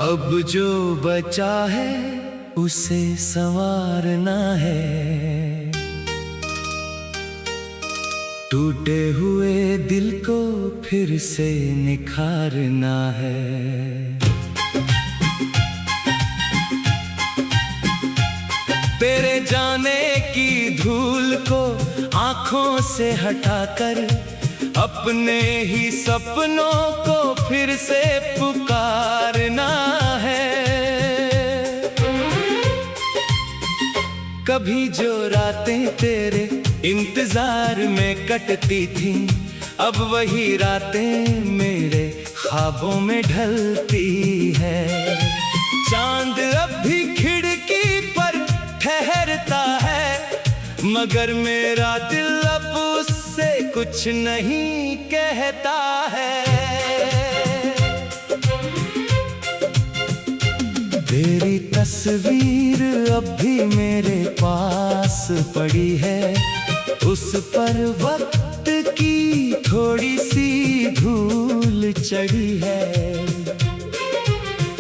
अब जो बचा है उसे संवारना है, टूटे हुए दिल को फिर से निखारना है। तेरे जाने की धूल को आंखों से हटाकर अपने ही सपनों को फिर से पुकारना है। कभी जो रातें तेरे इंतजार में कटती थी, अब वही रातें मेरे ख्वाबों में ढलती है। चांद अब भी खिड़की पर ठहरता है, मगर मेरा दिल अब उससे कुछ नहीं कहता है। तेरी तस्वीर अब भी मेरे पास पड़ी है, उस पर वक्त की थोड़ी सी धूल चढ़ी है।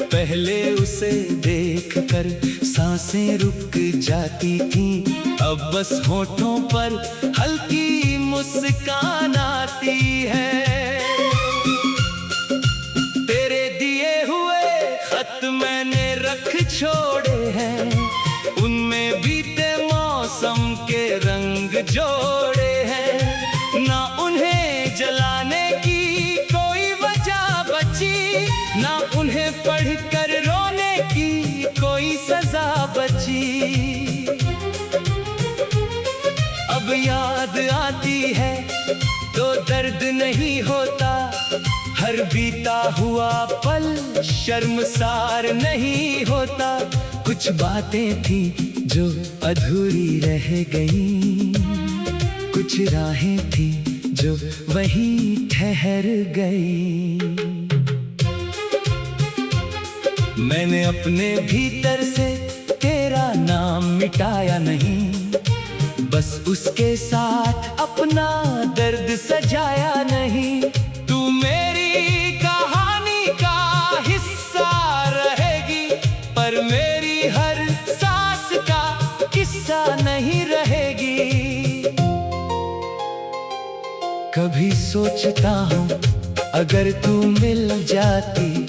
पहले उसे देखकर सांसें रुक जाती थी, अब बस होठों पर हल्की मुस्कान आती है। तेरे दिए हुए खत मैंने रख छोड़े हैं, उनमें बीते मौसम के रंग जोड़े हैं। ना उन्हें जलाने की कोई वजह बची, ना उन्हें पढ़कर रोने की कोई सजा बची। अब याद आती है तो दर्द नहीं होता, हर बीता हुआ पल शर्मसार नहीं होता। कुछ बातें थी जो अधूरी रह गई, कुछ राहें थी जो वहीं ठहर गई। मैंने अपने भीतर से तेरा नाम मिटाया नहीं, बस उसके साथ अपना दर्द सजाया नहीं। तू मेरी कहानी का हिस्सा रहेगी, पर मेरी हर सांस का किस्सा नहीं रहेगी। कभी सोचता हूँ अगर तू मिल जाती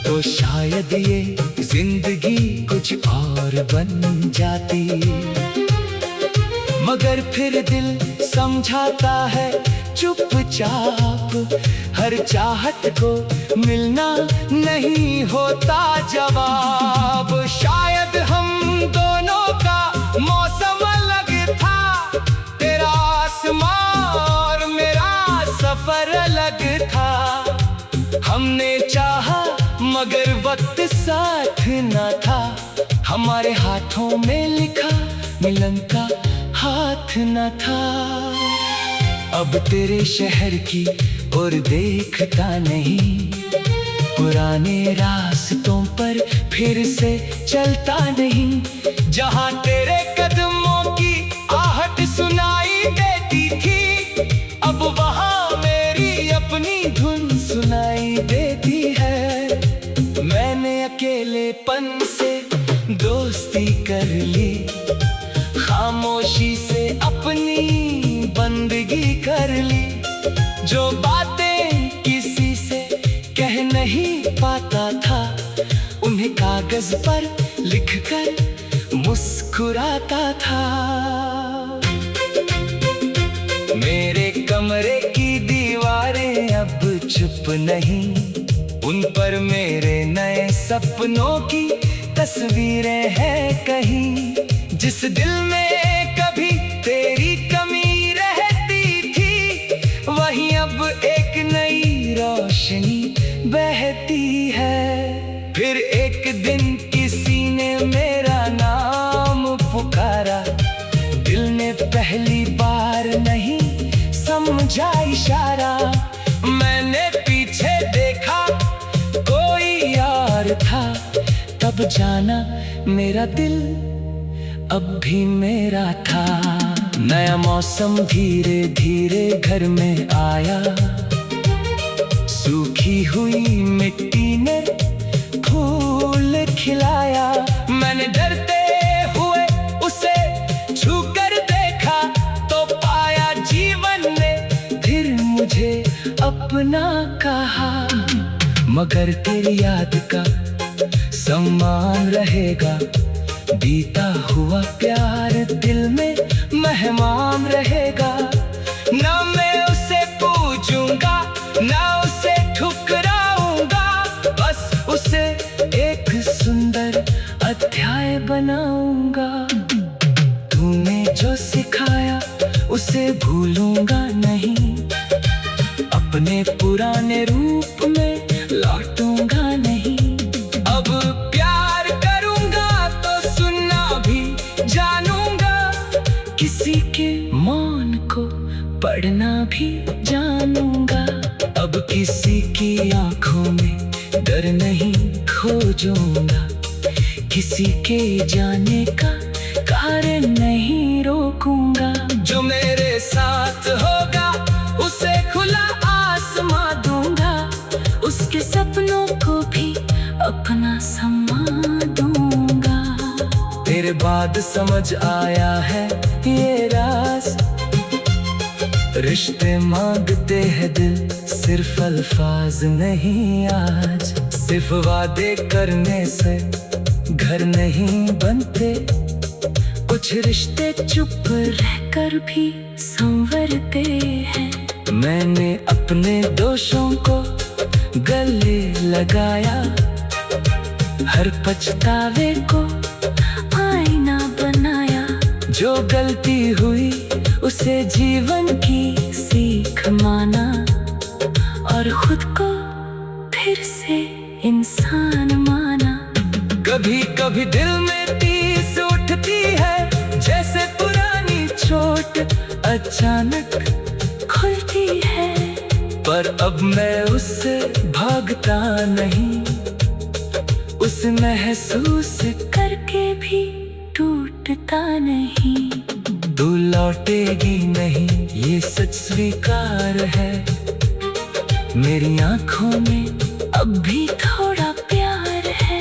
तो शायद ये जिंदगी कुछ और बन जाती, मगर फिर दिल समझाता है चुपचाप, हर चाहत को मिलना नहीं होता जवाब। शायद हम दोनों का मौसम अलग था, तेरा आसमां और मेरा सफर अलग था। हमने चाहा मगर वक्त साथ न था, हमारे हाथों में लिखा मिलन का हाथ न था। अब तेरे शहर की ओर देखता नहीं, पुराने रास्तों पर फिर से चलता नहीं। जहाँ तेरे कदमों की आहट सुनाई देती थी, अब वहाँ मेरी अपनी धुन सुनाई देती है। मैंने अकेलेपन से दोस्ती कर ली, खामोशी से अपनी बंदगी कर ली। जो बातें किसी से कह नहीं पाता था, उन्हें कागज पर लिखकर मुस्कुराता था। मेरे कमरे की दीवारें अब चुप नहीं, उन पर मेरे नए सपनों की तस्वीरें हैं कहीं। जिस दिल में कभी तेरी कमी रहती थी, वहीं अब एक नई रोशनी बहती है। फिर एक दिन किसी ने मेरा नाम पुकारा, दिल ने पहली बार नहीं समझा इशारा। मैंने पीछे देखा कोई यार था, तब जाना मेरा दिल अब भी मेरा था। नया मौसम धीरे धीरे घर में आया, सूखी हुई मिट्टी ने ना कहा, मगर तेरी याद का सम्मान रहेगा। बीता हुआ प्यार दिल में मेहमान रहेगा। ना मैं उसे पूछूंगा, ना उसे ठुकराऊंगा, बस उसे एक सुंदर अध्याय बनाऊंगा। तूने जो सिखाया उसे भूलूंगा नहीं, अपने पुराने रूप में लौटूंगा नहीं। अब प्यार करूंगा तो सुनना भी जानूंगा, किसी के मौन को पढ़ना भी जानूंगा। अब किसी की आंखों में डर नहीं खोजूंगा, किसी के जाने का कारण नहीं रोकूंगा। जो मेरे साथ होगा उसे खुला आसमां दूंगा, उसके सपनों को भी अपना सम्मान दूंगा। तेरे बाद समझ आया है ये राज, रिश्ते मांगते हैं दिल, सिर्फ अल्फाज नहीं। आज सिर्फ वादे करने से घर नहीं बनते, कुछ रिश्ते चुप रहकर भी संवरते हैं। मैंने अपने दोषों को गले लगाया, हर पछतावे को आईना बनाया। जो गलती हुई उसे जीवन की सीख माना, और खुद को फिर से इंसान माना। कभी कभी दिल में टीस उठती है, जैसे पुरानी चोट अचानक खुलती है। पर अब मैं उससे भागता नहीं, उसे महसूस करके भी टूटता नहीं। तू लौटेगी नहीं ये सच स्वीकार है, मेरी आंखों में अब भी थोड़ा प्यार है।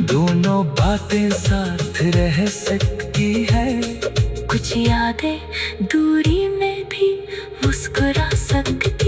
दोनों बातें साथ रह सकती है, कुछ यादें दूरी में भी मुस्कुरा सकती